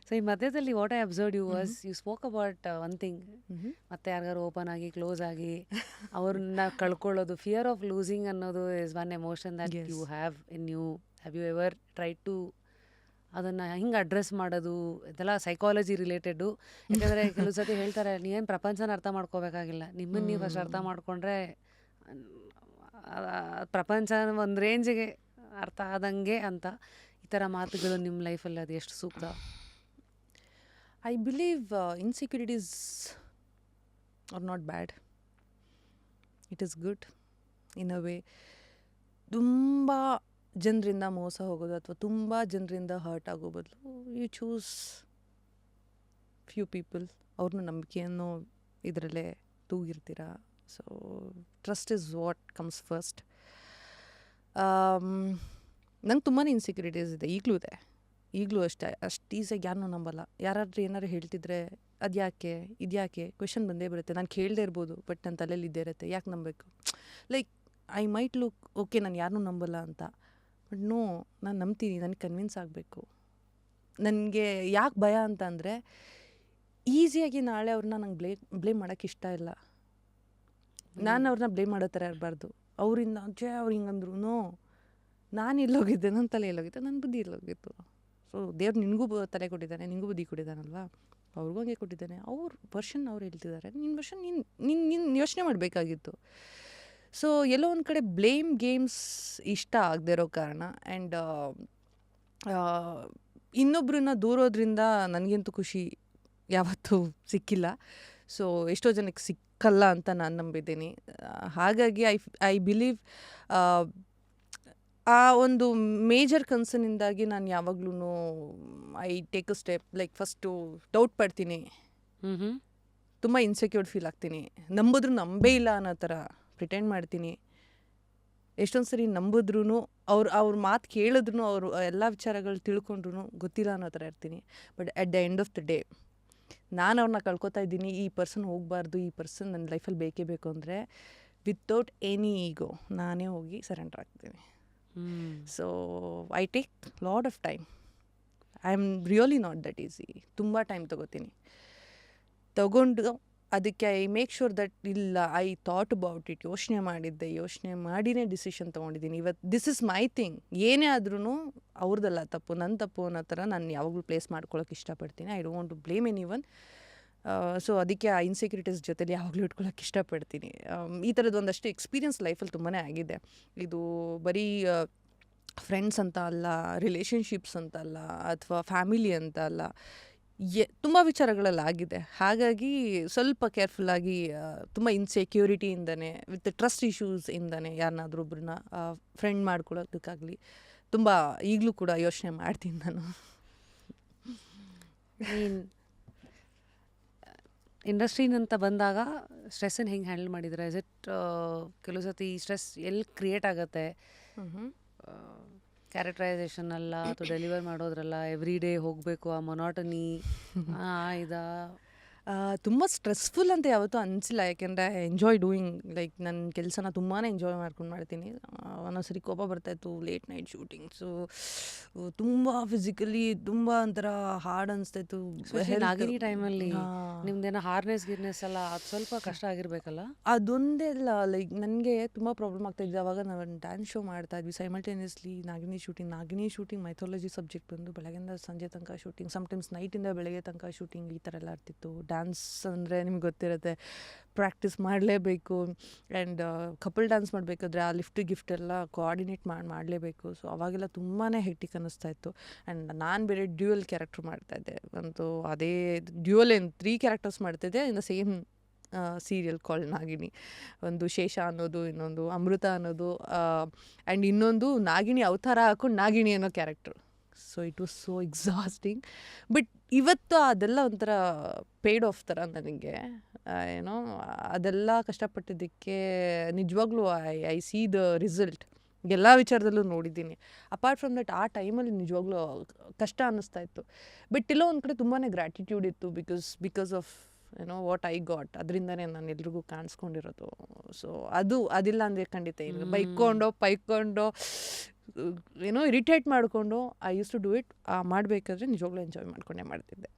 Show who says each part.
Speaker 1: So ಈ ಮಧ್ಯದಲ್ಲಿ what I observe you was you spoke about one thing, ಮತ್ತೆ ಯಾರಿಗಾರು ಓಪನ್ ಆಗಿ ಕ್ಲೋಸ್ ಆಗಿ ಅವ್ರನ್ನ ಕಳ್ಕೊಳ್ಳೋದು, ಫಿಯರ್ ಆಫ್ ಲೂಸಿಂಗ್ ಅನ್ನೋದು is one emotion that you have in you. Have you ever try to ಅದನ್ನು ಹಿಂಗೆ ಅಡ್ರೆಸ್ ಮಾಡೋದು? ಇದೆಲ್ಲ ಸೈಕಾಲಜಿ ರಿಲೇಟೆಡು. ಯಾಕಂದರೆ ಕೆಲವು ಸತಿ ಹೇಳ್ತಾರೆ, ನೀವೇನು ಪ್ರಪಂಚನ ಅರ್ಥ ಮಾಡ್ಕೋಬೇಕಾಗಿಲ್ಲ, ನಿಮ್ಮನ್ನು ನೀವು ಫಸ್ಟ್ ಅರ್ಥ ಮಾಡ್ಕೊಂಡ್ರೆ ಪ್ರಪಂಚ ಒಂದು ರೇಂಜಿಗೆ ಅರ್ಥ ಆದಂಗೆ ಅಂತ. ಈ ಥರ ಮಾತುಗಳು ನಿಮ್ಮ ಲೈಫಲ್ಲಿ ಅದು ಎಷ್ಟು ಸೂಕ್ತ?
Speaker 2: I believe insecurities are not bad. It is good in a way. ತುಂಬ ಜನರಿಂದ ಮೋಸ ಹೋಗೋದು ಅಥವಾ ತುಂಬ ಜನರಿಂದ ಹರ್ಟ್ ಆಗೋ ಬದಲು ಯು ಚೂಸ್ ಫ್ಯೂ ಪೀಪಲ್, ಅವ್ರನ್ನ ನಂಬಿಕೆಯನ್ನು ಇದರಲ್ಲೇ ತೂಗಿರ್ತೀರ. So trust is what comes first. ನಂಗೆ ತುಂಬಾ ಇನ್ಸೆಕ್ಯೂರಿಟೀಸ್ ಇದೆ, ಈಗಲೂ ಅಷ್ಟೇ. ಅಷ್ಟು ಈಸಿಯಾಗಿ ಯಾರನ್ನೂ ನಂಬಲ್ಲ. ಯಾರಾದ್ರೂ ಏನಾರು ಹೇಳ್ತಿದ್ರೆ ಅದ್ಯಾಕೆ ಇದ್ಯಾಕೆ ಕ್ವೆಶನ್ ಬಂದೇ ಬರುತ್ತೆ. ನಾನು ಕೇಳದೇ ಇರ್ಬೋದು, ಬಟ್ ನನ್ನ ತಲೆಯಲ್ಲಿ ಇದ್ದೇ ಇರುತ್ತೆ, ಯಾಕೆ ನಂಬಬೇಕು? Like I might look okay, ನಾನು ಯಾರನ್ನೂ ನಂಬಲ್ಲ ಅಂತ, ಬಟ್ ನೋ, ನಾನು ನಂಬ್ತೀನಿ, ನನಗೆ ಕನ್ವಿನ್ಸ್ ಆಗಬೇಕು. ನನಗೆ ಯಾಕೆ ಭಯ ಅಂತ ಅಂದರೆ, ಈಸಿಯಾಗಿ ನಾಳೆ ಅವ್ರನ್ನ ನಂಗೆ ಬ್ಲೇಮ್ ಮಾಡೋಕ್ಕೆ ಇಷ್ಟ ಇಲ್ಲ. ನಾನು ಅವ್ರನ್ನ ಬ್ಲೇಮ್ ಮಾಡೋ ಥರ ಇರಬಾರ್ದು. ಅವರಿಂದ ಅವ್ರು ಹಿಂಗಂದ್ರು, ನೋ, ನಾನು ಎಲ್ಲೋಗಿದ್ದೆ, ನನ್ನ ತಲೆ ಎಲ್ಲೋಗಿದ್ದೆ, ನನ್ನ ಬುದ್ಧಿ ಎಲ್ಲೋಗಿತ್ತು. ಸೊ ದೇವ್ರು ನಿನಗೂ ತಲೆ ಕೊಟ್ಟಿದ್ದಾನೆ, ನಿನಗೂ ಬುದ್ಧಿ ಕೊಟ್ಟಿದ್ದಾನಲ್ವಾ, ಅವ್ರಿಗೂ ಹಂಗೆ ಕೊಟ್ಟಿದ್ದಾನೆ. ಅವ್ರ ವರ್ಷನ್ ಅವ್ರು ಹೇಳ್ತಿದ್ದಾರೆ, ನಿನ್ನ ವರ್ಷನ್ ನೀನು ಯೋಚನೆ ಮಾಡಬೇಕಾಗಿತ್ತು. ಸೊ ಎಲ್ಲೋ ಒಂದು ಕಡೆ ಬ್ಲೇಮ್ ಗೇಮ್ಸ್ ಇಷ್ಟ ಆಗದೆ ಇರೋ ಕಾರಣ, ಆ್ಯಂಡ್ ಇನ್ನೊಬ್ಬರನ್ನ ದೂರೋದ್ರಿಂದ ನನಗಂತೂ ಖುಷಿ ಯಾವತ್ತೂ ಸಿಕ್ಕಿಲ್ಲ. ಸೊ ಎಷ್ಟೋ ಜನಕ್ಕೆ ಸಿಕ್ಕಲ್ಲ ಅಂತ ನಾನು ನಂಬಿದ್ದೀನಿ. ಹಾಗಾಗಿ ಐ ಬಿಲೀವ್ ಆ ಒಂದು ಮೇಜರ್ ಕನ್ಸರ್ನಿಂದಾಗಿ ನಾನು ಯಾವಾಗ್ಲೂ I take a step. Like first doubt ಪಡ್ತೀನಿ, ತುಂಬ ಇನ್ಸೆಕ್ಯೂರ್ ಫೀಲ್ ಆಗ್ತೀನಿ, ನಂಬಿದ್ರು ನಂಬೇ ಇಲ್ಲ ಅನ್ನೋ ಥರ ಪ್ರಿಟೆಂಡ್ ಮಾಡ್ತೀನಿ. ಎಷ್ಟೊಂದು ಸರಿ ನಂಬಿದ್ರೂ ಅವ್ರ ಮಾತು ಕೇಳಿದ್ರು, ಅವರು ಎಲ್ಲ ವಿಚಾರಗಳು ತಿಳ್ಕೊಂಡ್ರು ಗೊತ್ತಿಲ್ಲ ಅನ್ನೋ ಥರ ಇರ್ತೀನಿ. But at the end of the day ನಾನು ಅವ್ರನ್ನ ಕಳ್ಕೊತಾ ಇದ್ದೀನಿ, ಈ ಪರ್ಸನ್ ಹೋಗಬಾರ್ದು, ಈ ಪರ್ಸನ್ ನನ್ನ ಲೈಫಲ್ಲಿ ಬೇಕೇ ಬೇಕು ಅಂದರೆ ವಿತೌಟ್ ಎನಿ ಈಗೋ ನಾನೇ ಹೋಗಿ ಸರೆಂಡರ್ ಆಗ್ತೀನಿ. So I take lot of time. I am really not that easy. ತುಂಬ ಟೈಮ್ ತಗೊಂಡು ಅದಕ್ಕೆ ಐ ಮೇಕ್ ಶೂರ್ ದಟ್ ಇಲ್ಲ, ಐ ಥಾಟ್ ಅಬೌಟ್ ಇಟ್, ಯೋಚನೆ ಮಾಡಿನೇ ಡಿಸಿಷನ್ ತೊಗೊಂಡಿದ್ದೀನಿ. ಇವತ್ತು ದಿಸ್ ಇಸ್ ಮೈ ಥಿಂಗ್. ಏನೇ ಆದ್ರೂ ಅವ್ರದ್ದಲ್ಲ ತಪ್ಪು, ನನ್ನ ತಪ್ಪು ಅನ್ನೋ ಥರ ನಾನು ಯಾವಾಗಲೂ ಪ್ಲೇಸ್ ಮಾಡ್ಕೊಳ್ಳೋಕೆ ಇಷ್ಟಪಡ್ತೀನಿ. I don't want to blame anyone. So ಅದಕ್ಕೆ ಆ ಇನ್ಸೆಕ್ಯೂರಿಟೀಸ್ ಜೊತೆಲಿ ಯಾವಾಗಲೂ ಇಟ್ಕೊಳ್ಳೋಕೆ ಇಷ್ಟಪಡ್ತೀನಿ. ಈ ಥರದ್ದು ಒಂದಷ್ಟು ಎಕ್ಸ್ಪೀರಿಯನ್ಸ್ ಲೈಫಲ್ಲಿ ತುಂಬಾ ಆಗಿದೆ. ಇದು ಬರೀ ಫ್ರೆಂಡ್ಸ್ ಅಂತ ಅಲ್ಲ, ರಿಲೇಷನ್ಶಿಪ್ಸ್ ಅಂತ ಅಲ್ಲ, ಅಥವಾ ಫ್ಯಾಮಿಲಿ ಅಂತ ಅಲ್ಲ, ತುಂಬ ವಿಚಾರಗಳಲ್ಲಿ ಆಗಿದೆ. ಹಾಗಾಗಿ ಸ್ವಲ್ಪ ಕೇರ್ಫುಲ್ಲಾಗಿ, ತುಂಬ ಇನ್ಸೆಕ್ಯೂರಿಟಿಯಿಂದನೇ, ವಿತ್ ಟ್ರಸ್ಟ್ ಇಶ್ಯೂಸ್ ಇಂದನೇ ಯಾರನ್ನಾದ್ರೂ ಒಬ್ರನ್ನ ಫ್ರೆಂಡ್ ಮಾಡ್ಕೊಳ್ಳೋದಕ್ಕಾಗಲಿ ತುಂಬ ಈಗಲೂ ಕೂಡ ಯೋಚನೆ ಮಾಡ್ತೀನಿ ನಾನು.
Speaker 1: ಇಂಡಸ್ಟ್ರಿನಂತ ಬಂದಾಗ ಸ್ಟ್ರೆಸ್ಸನ್ನು ಹೆಂಗೆ ಹ್ಯಾಂಡಲ್ ಮಾಡಿದ್ರೆ? ಇಸ್ ಇಟ್ ಕೆಲವು ಸತಿ ಸ್ಟ್ರೆಸ್ ಎಲ್ಲಿ ಕ್ರಿಯೇಟ್ ಆಗುತ್ತೆ? ಕ್ಯಾರೆಕ್ಟರೈಸೇಷನ್ ಅಲ್ಲ ಅಥವಾ ಡೆಲಿವರ್ ಮಾಡೋದ್ರಲ್ಲ, ಎವ್ರಿ ಡೇ ಹೋಗಬೇಕು ಆ ಮೊನಾಟನಿ ಇದಾ?
Speaker 2: ತುಂಬ ಸ್ಟ್ರೆಸ್ಫುಲ್ ಅಂತ ಯಾವತ್ತೂ ಅನಿಸಿಲ್ಲ. ಯಾಕೆಂದರೆ ಎಂಜಾಯ್ ಡೂಯಿಂಗ್, ಲೈಕ್ ನನ್ನ ಕೆಲಸನ ತುಂಬಾ ಎಂಜಾಯ್ ಮಾಡ್ಕೊಂಡು ಮಾಡ್ತೀನಿ. ಒಂದೊಂದ್ಸರಿ ಕೋಪ ಬರ್ತಾಯಿತ್ತು, ಲೇಟ್ ನೈಟ್ ಶೂಟಿಂಗ್ಸು, ತುಂಬ ಫಿಸಿಕಲಿ ತುಂಬ ಒಂಥರ ಹಾರ್ಡ್ ಅನಿಸ್ತಾಯಿತ್ತು.
Speaker 1: ನಾಗಿನಿ ಟೈಮಲ್ಲಿ ನಿಮ್ದೇನೋ ಹಾರ್ನೆಸ್ ಗಿರ್ನೆಸ್ ಎಲ್ಲ ಅದು ಸ್ವಲ್ಪ ಕಷ್ಟ ಆಗಿರಬೇಕಲ್ಲ?
Speaker 2: ಅದೊಂದೇ ಅಲ್ಲ, ಲೈಕ್ ನನಗೆ ತುಂಬ ಪ್ರಾಬ್ಲಮ್ ಆಗ್ತಾಯಿದ್ದೆ. ಅವಾಗ ನಾವು ಡ್ಯಾನ್ಸ್ ಶೋ ಮಾಡ್ತಾಯಿದ್ವಿ ಸೈಮಲ್ಟೇನಿಯಸ್ಲಿ. ನಾಗಿನಿ ಶೂಟಿಂಗ್ ಮೈಥಾಲಜಿ ಸಬ್ಜೆಕ್ಟ್ ಬಂದು ಬೆಳಗ್ಗೆಯಿಂದ ಸಂಜೆ ತನಕ ಶೂಟಿಂಗ್, ಸಮ್ಟೈಮ್ಸ್ ನೈಟಿಂದ ಬೆಳಗ್ಗೆ ತನಕ ಶೂಟಿಂಗ್, ಈ ಥರ ಎಲ್ಲ ಇರ್ತಿತ್ತು. ಡ್ಯಾನ್ಸ್ ಅಂದರೆ ನಿಮ್ಗೆ ಗೊತ್ತಿರುತ್ತೆ, ಪ್ರಾಕ್ಟೀಸ್ ಮಾಡಲೇಬೇಕು. ಆ್ಯಂಡ್ ಕಪಲ್ ಡ್ಯಾನ್ಸ್ ಮಾಡಬೇಕಾದ್ರೆ ಆ ಗಿಫ್ಟ್ ಎಲ್ಲ ಕೋಆರ್ಡಿನೇಟ್ ಮಾಡಲೇಬೇಕು. ಸೊ ಅವಾಗೆಲ್ಲ ತುಂಬಾ ಹೆಕ್ಟಿಕ್ ಅನ್ನಿಸ್ತಾ ಇತ್ತು. ಆ್ಯಂಡ್ ನಾನು ಬೇರೆ ಡ್ಯೂಯಲ್ ಕ್ಯಾರೆಕ್ಟರ್ ಮಾಡ್ತಾಯಿದ್ದೆ. ಒಂದು ಅದೇ ಡ್ಯೂಯಲ್ 3 ಕ್ಯಾರೆಕ್ಟರ್ಸ್ ಮಾಡ್ತಾಯಿದ್ದೆ ಇನ್ ದ ಸೇಮ್ ಸೀರಿಯಲ್ ಕಾಲ್ ನಾಗಿನಿ. ಒಂದು ಶೇಷ ಅನ್ನೋದು, ಇನ್ನೊಂದು ಅಮೃತ ಅನ್ನೋದು, ಆ್ಯಂಡ್ ಇನ್ನೊಂದು ನಾಗಿನಿ ಅವತಾರ ಹಾಕೊಂಡು ನಾಗಿನಿ ಅನ್ನೋ character. So it was so exhausting. But ಇವತ್ತು ಅದೆಲ್ಲ ಒಂಥರ ಪೇಯ್ಡ್ ಆಫ್ ಥರ ನನಗೆ. ಏನೋ ಅದೆಲ್ಲ ಕಷ್ಟಪಟ್ಟಿದ್ದಕ್ಕೆ ನಿಜವಾಗ್ಲೂ ಐ ಸಿ ದ ರಿಸಲ್ಟ್. ಎಲ್ಲ ವಿಚಾರದಲ್ಲೂ ನೋಡಿದ್ದೀನಿ. ಅಪಾರ್ಟ್ ಫ್ರಮ್ ದಟ್ ಆ ಟೈಮಲ್ಲಿ ನಿಜವಾಗ್ಲೂ ಕಷ್ಟ ಅನ್ನಿಸ್ತಾ ಇತ್ತು. ಬಟ್ ಎಲ್ಲೋ ಒಂದು ಕಡೆ ತುಂಬಾ ಗ್ರ್ಯಾಟಿಟ್ಯೂಡ್ ಇತ್ತು, because of what I got. ಅದರಿಂದನೇ ನಾನು ಎಲ್ರಿಗೂ ಕಾಣಿಸ್ಕೊಂಡಿರೋದು. ಸೊ ಅದಿಲ್ಲ ಅಂದರೆ ಖಂಡಿತ ಇಲ್ಲ. ಬೈಕೊಂಡು ಏನೋ ಇರಿಟೇಟ್ ಮಾಡಿಕೊಂಡು I used to do it. ಮಾಡಬೇಕಾದ್ರೆ ನಿಜವಾಗ್ಲೂ ಎಂಜಾಯ್ ಮಾಡ್ಕೊಂಡೇ ಮಾಡ್ತಿದ್ದೆ.